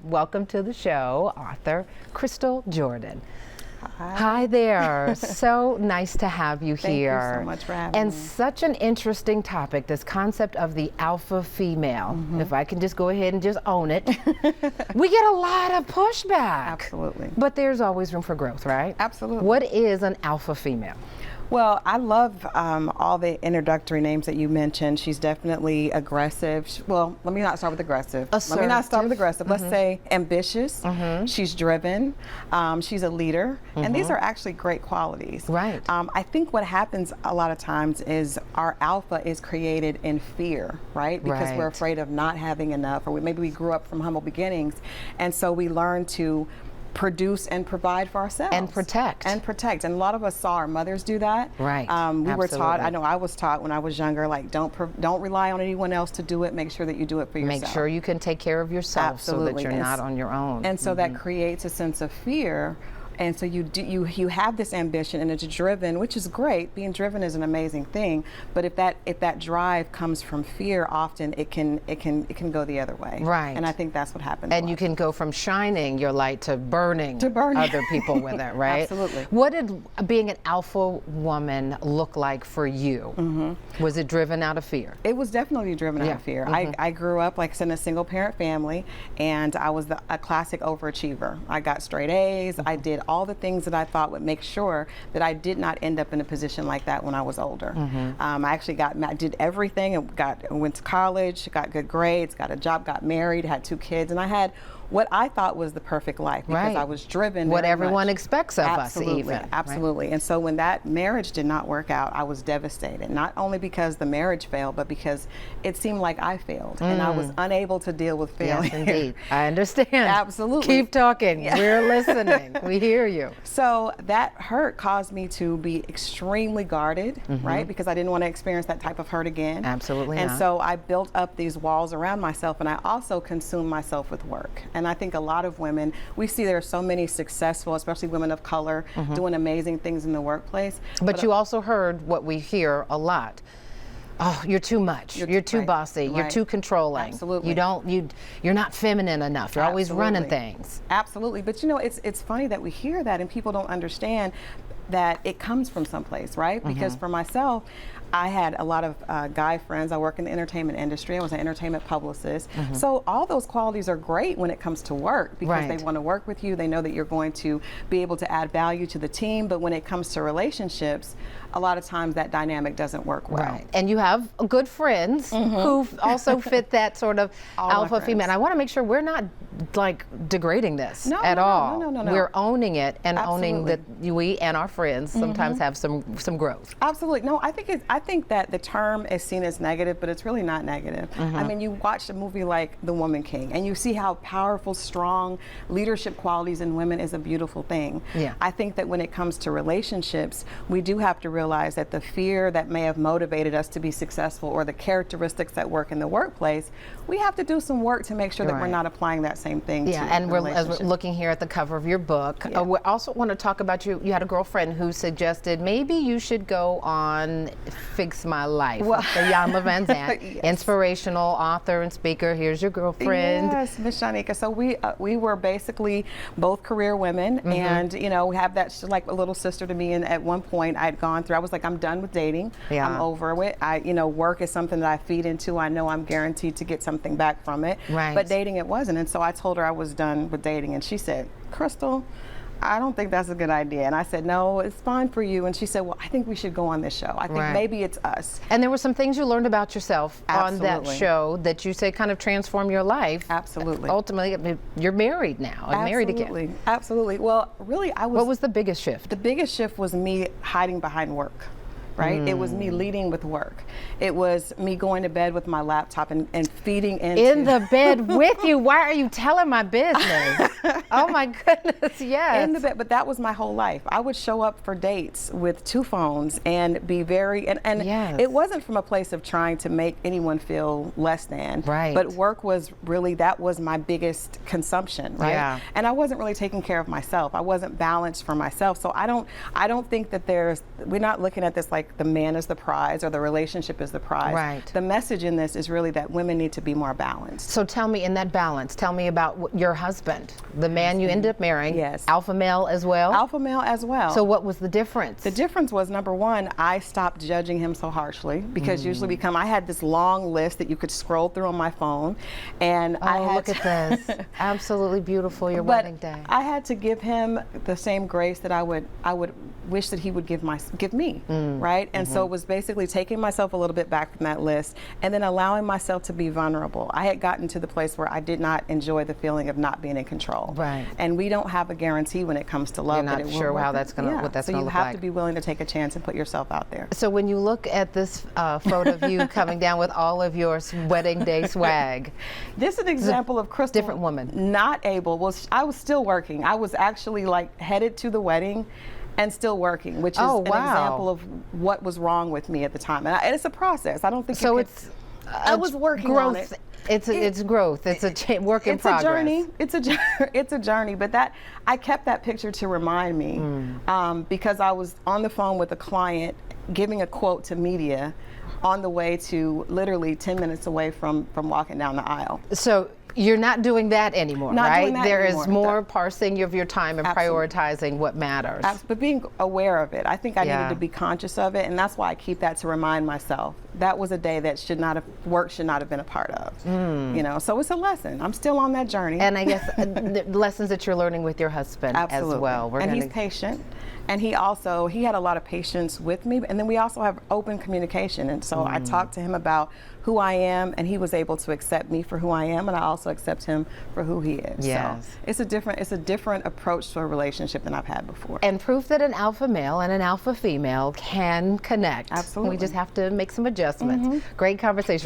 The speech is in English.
welcome to the show, author Christal Jordan. Hi there. So nice to have you here. Thank you so much for having and me. Such an interesting topic, this concept of the alpha female. If I can just go ahead and just own it. We get a lot of pushback. Absolutely. But there's always room for growth, right? Absolutely. What is an alpha female? Well, I love all the introductory names that you mentioned. She's definitely aggressive. Well, let me not start with aggressive. Assertive. Let me not start with aggressive. Let's say ambitious. She's driven. She's a leader. And these are actually great qualities. Right. I think what happens a lot of times is our alpha is created in fear, right? Because we're afraid of not having enough, or maybe we grew up from humble beginnings. And so we learn to produce and provide for ourselves. And protect. And a lot of us saw our mothers do that. Right. We were taught, I know I was taught when I was younger, like don't rely on anyone else to do it. Make sure that you do it for yourself. Make sure you can take care of yourself. Absolutely. So that you're not on your own. And so that creates a sense of fear. And so you have this ambition, and it's driven, which is great. Being driven is an amazing thing. But if that drive comes from fear, often it can go the other way. Right. And I think that's what happens. And you can go from shining your light to burning other people with it, right? Absolutely. What did being an alpha woman look like for you? Was it driven out of fear? It was definitely driven out of fear. I grew up, like I said, in a single parent family, and I was a classic overachiever. I got straight A's. I did all the things that I thought would make sure that I did not end up in a position like that when I was older. I actually did everything and went to college, got good grades, got a job, got married, had 2 kids, and I had what I thought was the perfect life because I was driven. What everyone expects of us, even. Absolutely. And so when that marriage did not work out, I was devastated. Not only because the marriage failed, but because it seemed like I failed, and I was unable to deal with failure. Yes, indeed. I understand. Absolutely. Keep talking. We're listening. We hear you. So that hurt caused me to be extremely guarded, right? Because I didn't want to experience that type of hurt again. Absolutely And not. so I built up these walls around myself, and I also consumed myself with work. And I think a lot of women, we see there are so many successful, especially women of color, doing amazing things in the workplace. But you also heard what we hear a lot. Oh, you're too much. You're too bossy. You're too controlling. Absolutely. You're not feminine enough. You're always running things. Absolutely. But you know, it's funny that we hear that and people don't understand that it comes from someplace, right? Because for myself, I had a lot of guy friends. I work in the entertainment industry. I was an entertainment publicist. So all those qualities are great when it comes to work because they want to work with you. They know that you're going to be able to add value to the team. But when it comes to relationships, a lot of times that dynamic doesn't work well. Right. And you have good friends who also fit that sort of alpha female. And I want to make sure we're not like degrading this at all. No. We're owning it and owning that we and our friends sometimes have some growth. Absolutely. No, I think that the term is seen as negative, but it's really not negative. I mean, you watch a movie like The Woman King, and you see how powerful, strong leadership qualities in women is a beautiful thing. Yeah. I think that when it comes to relationships, we do have to realize that the fear that may have motivated us to be successful, or the characteristics that work in the workplace, we have to do some work to make sure that we're not applying that same thing to and as we're looking here at the cover of your book, we also want to talk about you had a girlfriend who suggested maybe you should go on Fix My Life with Iyanla Vanzant, inspirational author and speaker. Here's your girlfriend. Yes, Miss Shanika. So we were basically both career women, and you know, we have that, she's like a little sister to me. And at one point, I was like, I'm done with dating. I'm over it. Work is something that I feed into. I know I'm guaranteed to get something back from it. Right. But dating, it wasn't. And so I told her I was done with dating, and she said, Christal, I don't think that's a good idea. And I said, no, it's fine for you. And she said, well, I think we should go on this show. I think maybe it's us. And there were some things you learned about yourself on that show that you say kind of transformed your life. Absolutely. Ultimately, you're married now. Married again. Absolutely. Well, really, What was the biggest shift? The biggest shift was me hiding behind work. Right? It was me leading with work. It was me going to bed with my laptop and feeding into... In the bed with you? Why are you telling my business? Oh my goodness, yes. In the bed, but that was my whole life. I would show up for dates with 2 phones and be very, and it wasn't from a place of trying to make anyone feel less than. Right. But work was really, that was my biggest consumption, right? Yeah. And I wasn't really taking care of myself. I wasn't balanced for myself. So I don't think that we're not looking at this like like the man is the prize or the relationship is the prize. Right. The message in this is really that women need to be more balanced. So tell me, in that balance, tell me about your husband, the man you ended up marrying. Yes. Alpha male as well? Alpha male as well. So what was the difference? The difference was, number one, I stopped judging him so harshly, because usually I had this long list that you could scroll through on my phone, and I had look at this. Absolutely beautiful, your but wedding day. I had to give him the same grace that I would wish that he would give me, right? And so it was basically taking myself a little bit back from that list and then allowing myself to be vulnerable. I had gotten to the place where I did not enjoy the feeling of not being in control. Right. And we don't have a guarantee when it comes to love. You're not that it sure will how work. that's going to, what that's So going to you look have like. to be willing to take a chance and put yourself out there. So when you look at this photo of you coming down with all of your wedding day swag. This is an example of Christal. Different woman. Not able. Well, I was still working. I was actually like headed to the wedding and still working, which is an example of what was wrong with me at the time. And it's a process. I don't think so. I was working growth. on it. It's growth. It's a work in progress. It's a journey. It's a journey. But I kept that picture to remind me, because I was on the phone with a client giving a quote to media on the way to literally 10 minutes away from walking down the aisle. So you're not doing that anymore, Not right? doing that There anymore. is more parsing of your time and Absolutely. prioritizing what matters. But being aware of it, I think I needed to be conscious of it, and that's why I keep that to remind myself. That was a day that work should not have been a part of. You know, so it's a lesson. I'm still on that journey. And I guess the lessons that you're learning with your husband as well. And he's patient. And he had a lot of patience with me, and then we also have open communication. And so I talked to him about who I am, and he was able to accept me for who I am, and I also accept him for who he is. Yes. So it's a different approach to a relationship than I've had before. And proof that an alpha male and an alpha female can connect. Absolutely. We just have to make some adjustments. Great conversation.